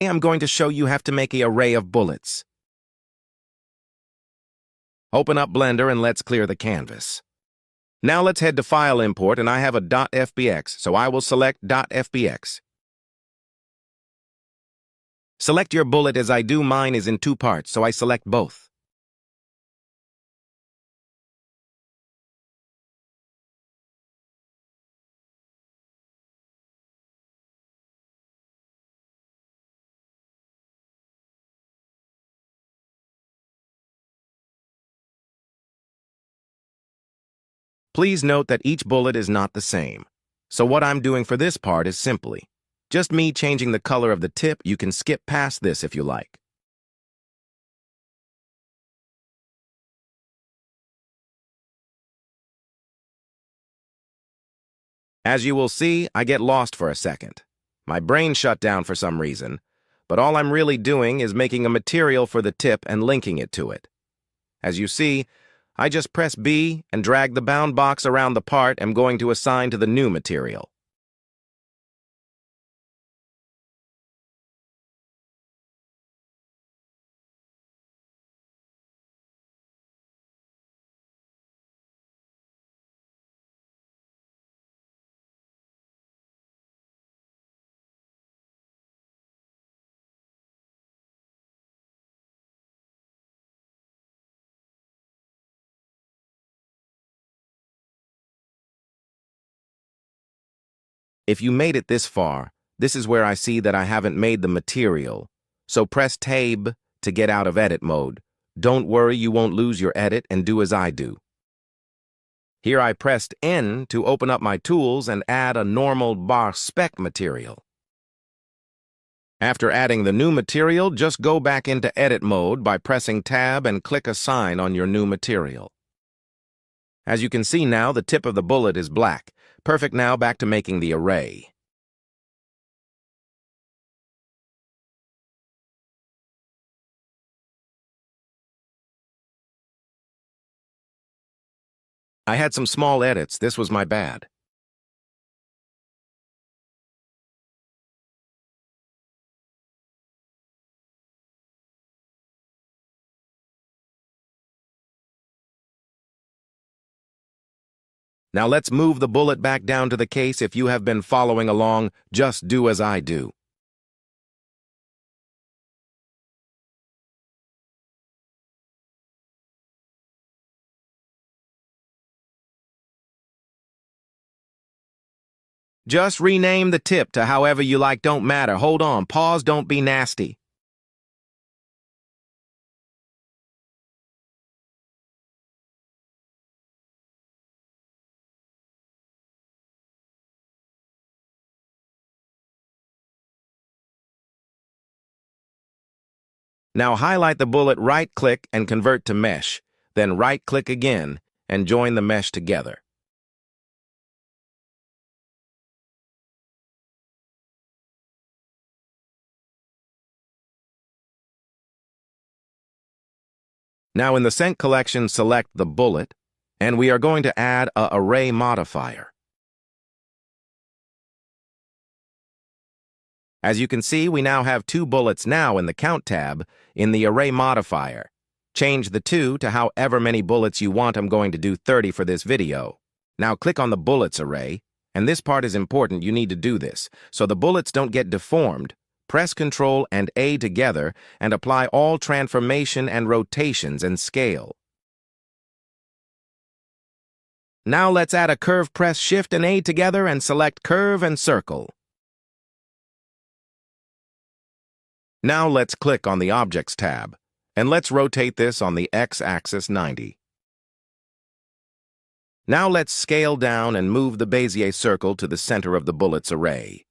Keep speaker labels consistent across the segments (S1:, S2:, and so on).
S1: I'm going to show you how to make an array of bullets. Open up Blender and let's clear the canvas. Now let's head to File Import, and I have a .fbx, so I will select .fbx. Select your bullet as I do. Mine is in two parts, so I select both. Please note that each bullet is not the same. So what I'm doing for this part is simply just me changing the color of the tip. You can skip past this if you like. As you will see, I get lost for a second. My brain shut down for some reason, but all I'm really doing is making a material for the tip and linking it to it. As you see, I just press B and drag the bound box around the part I'm going to assign to the new material. If you made it this far, this is where I see that I haven't made the material. So press Tab to get out of edit mode. Don't worry, you won't lose your edit, and do as I do. Here I pressed N to open up my tools and add a normal bar spec material. After adding the new material, just go back into edit mode by pressing Tab and click Assign on your new material. As you can see now, the tip of the bullet is black. Perfect. Now back to making the array. I had some small edits. This was my bad. Now let's move the bullet back down to the case. If you have been following along, just do as I do. Just rename the tip to however you like, don't matter. Hold on, pause, don't be nasty. Now highlight the bullet, right-click, and convert to mesh. Then right-click again and join the mesh together. Now in the Scent collection, select the bullet, and we are going to add an array modifier. As you can see, we now have two bullets now in the Count tab in the Array modifier. Change the 2 to however many bullets you want. I'm going to do 30 for this video. Now click on the bullets array, and this part is important. You need to do this. So the bullets don't get deformed, press Ctrl and A together and apply all transformation and rotations and scale. Now let's add a curve. Press Shift and A together and select Curve and Circle. Now let's click on the Objects tab, and let's rotate this on the X-axis 90. Now let's scale down and move the Bezier circle to the center of the bullets array.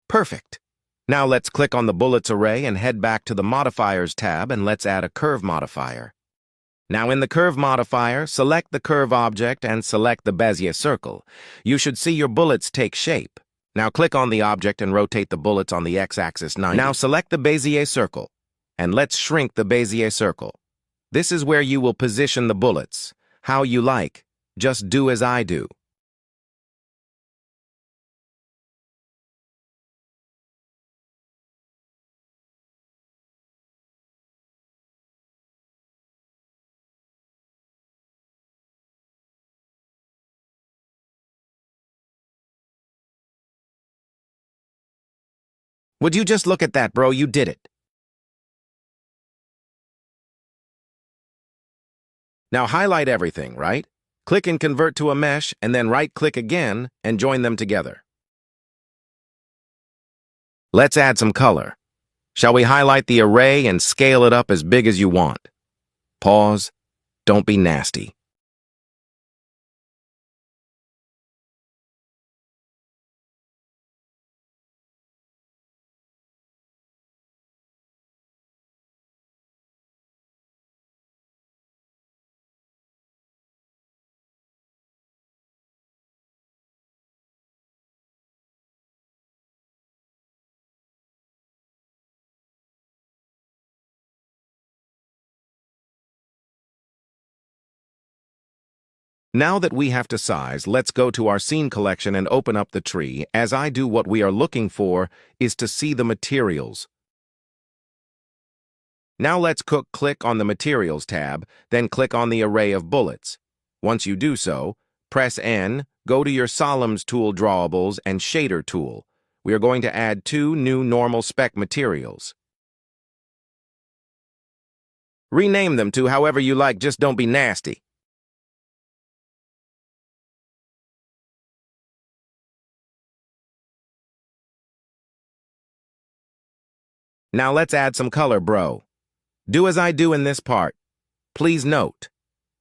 S1: Perfect. Now let's click on the bullets array and head back to the Modifiers tab, and let's add a curve modifier. Now in the Curve modifier, select the curve object and select the Bezier circle. You should see your bullets take shape. Now click on the object and rotate the bullets on the X-axis 90. Now select the Bezier circle, and let's shrink the Bezier circle. This is where you will position the bullets. How you like. Just do as I do. Would you just look at that, bro? You did it. Now highlight everything, right? Click and convert to a mesh, and then right-click again and join them together. Let's add some color. Shall we highlight the array and scale it up as big as you want? Pause. Don't be nasty. Now that we have to size, let's go to our scene collection and open up the tree. As I do, what we are looking for is to see the materials. Now let's click on the Materials tab, then click on the array of bullets. Once you do so, press N, go to your Solemns tool drawables and Shader tool. We are going to add 2 new normal spec materials. Rename them to however you like, just don't be nasty. Now let's add some color, bro. Do as I do in this part. Please note,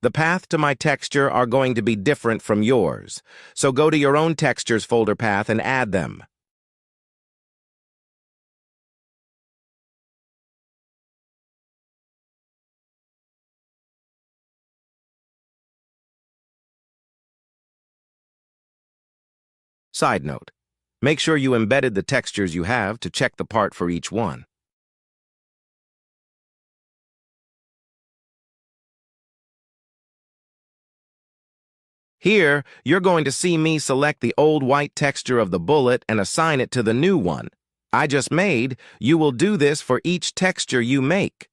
S1: the path to my texture are going to be different from yours, so go to your own textures folder path and add them. Side note, make sure you embedded the textures you have to check the part for each one. Here, you're going to see me select the old white texture of the bullet and assign it to the new one I just made. You will do this for each texture you make.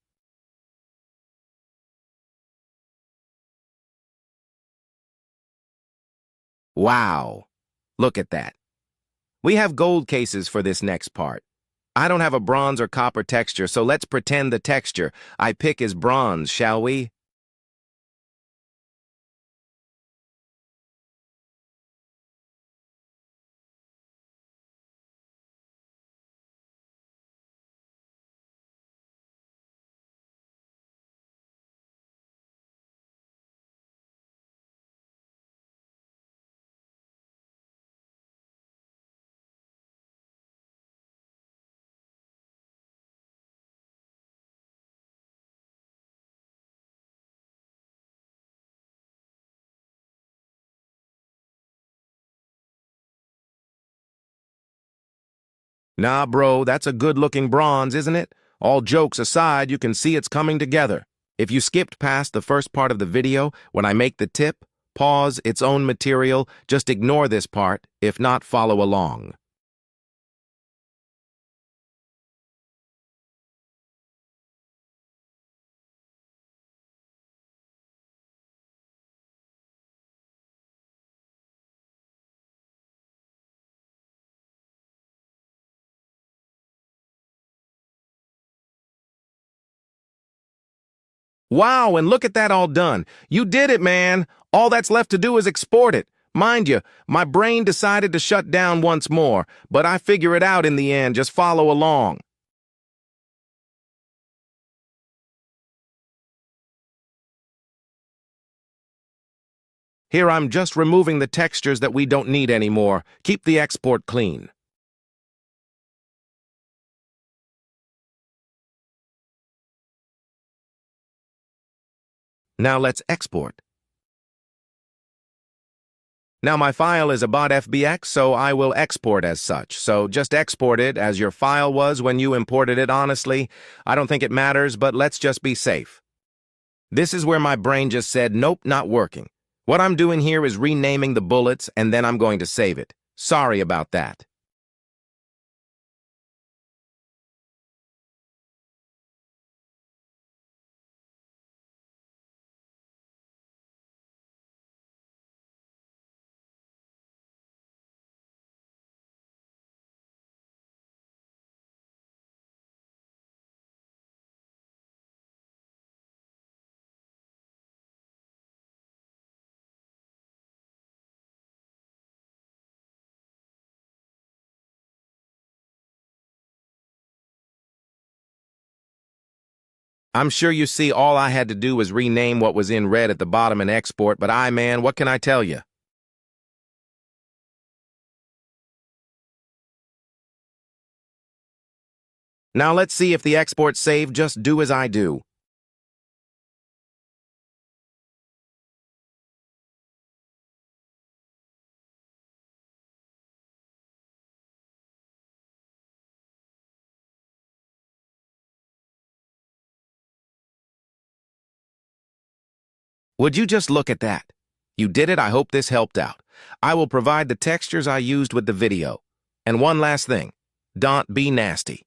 S1: Wow! Look at that. We have gold cases for this next part. I don't have a bronze or copper texture, so let's pretend the texture I pick is bronze, shall we? Nah, bro, that's a good-looking bronze, isn't it? All jokes aside, you can see it's coming together. If you skipped past the first part of the video, when I make the tip, pause its own material, just ignore this part, if not, follow along. Wow, and look at that all done. You did it, man. All that's left to do is export it. Mind you, my brain decided to shut down once more, but I figure it out in the end. Just follow along. Here I'm just removing the textures that we don't need anymore. Keep the export clean. Now let's export. Now my file is a .fbx, so I will export as such. So just export it as your file was when you imported it. Honestly, I don't think it matters, but let's just be safe. This is where my brain just said, nope, not working. What I'm doing here is renaming the bullets, and then I'm going to save it. Sorry about that. I'm sure you see all I had to do was rename what was in red at the bottom and export, but man, what can I tell you? Now let's see if the export saved. Just do as I do. Would you just look at that? You did it. I hope this helped out. I will provide the textures I used with the video. And one last thing, don't be nasty.